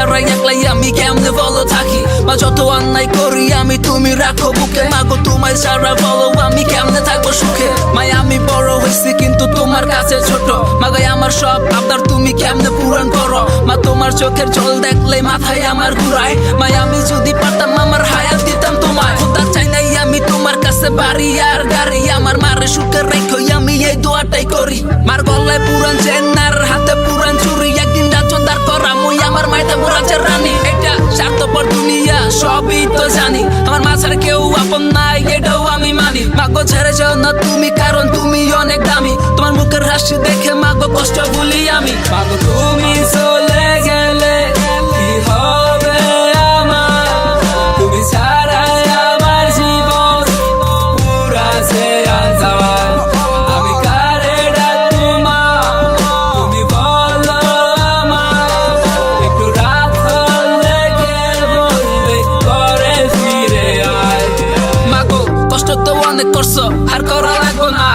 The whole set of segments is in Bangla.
ছাড়া একলাই আমি কেমনে বলো থাকি। মা যত অন্যায় করি আমি তুমি রাখো বুকে। মাগো তোমায় ছাড়া বলো আমি কেমনে থাকবো সুখে। মাই আমি বড় হয়েছি কিন্তু তোমার কাছে ছোট। মাগাই আমার সব আবদার তুমি কেমনে পূরণ করো। মা তোমার চোখের জল দেখলে মাথায় আমার ঘুরায়। মাই আমি যদি পারতাম আমার হায়াত দিতাম তোমায়। খোদা চাই নাই আমি তোমার কাছে বাড়ি আর গাড়ি। আমার মারে সুখে রেখো আমি এই দোয়াটাই করি। মার গলায় পুরান চেন আর হাতে পুরান চুরি। একদিন রাজ্য দাঁড় করা মুই আমার মাইতে বুড়াচ্ছে রানী। এটা স্বার্থপর দুনিয়া সবই তো জানি। আমার মা ছাড়া কেউ আপন নাই এটাও আমি মানি। মাগো ছেড়ে যাও না তুমি কারণ তুমি অনেক দামি। তোমার মুখের হাসি দেখে মাগো কষ্ট ভুলি আমি। মাগো তুমি চলে গেলে কি হবে আমার। তুমি ছাড়া আমার জীবন পুরাছে আনজাওয়ার। আমি কারে ডাকবো মা তুমি বলো আমার। একটু রাত হলে কে বলবে ঘরে ফিরে আয়। মাগো কষ্ট তো অনেক করছো আর করা লাগবো না।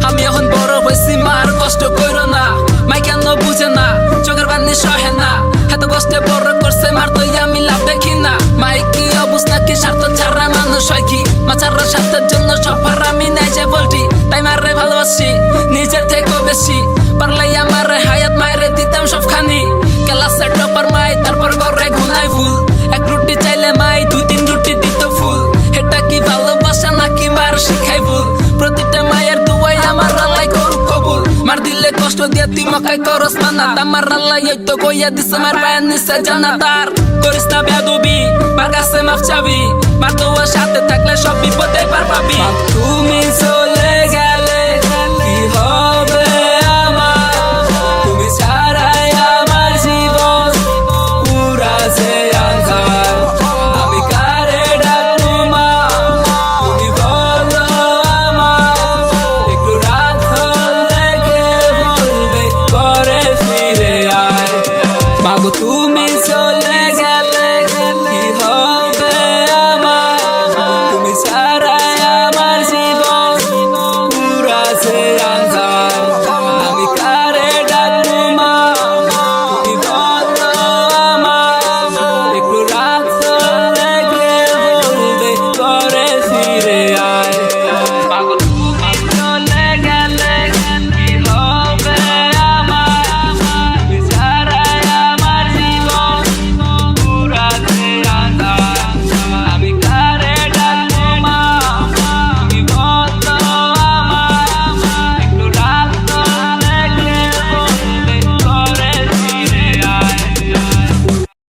আমি এখন বড় হয়েছি মা আর কষ্ট করো না। মাই কেন বুঝে না চোখের পানি সহে না। এত কষ্টে বড় করছে মার তো আমি লাভ দেখি না। মাই কি অবস্থা কি স্বার্থ ছাড়া মানুষ হয় কি। মা ছাড়া স্বার্থের জন্য সফর আমি নাই যে বলটি। তাই মারে ভালোবাসি নিজের থেকেও বেশি। পারলে আমার হায়াত মায়েরে দিতাম সবখানি। ক্লাসে টপার মাই তারপর ঘরে ঘুমাই ফুল। এক রুটি চাইলে মাই 2-3 রুটি দিত ফুল। এটা কি ভালোবাসা নাকি মার শিখাই ভুল। প্রতিটা মায়ের দুয়াই আমার আল্লাহ করুক কবুল। মার দিলে কষ্ট দিয়ে তুই মকাই করস মানা। আমার আল্লাহ এই তো কইয়া দিছে মার পায়ের নিচে জান্নাত। আর করিস না বেয়াদবি মার কাছে মাফ চাবি। মার দোয়া সাথে থাকলে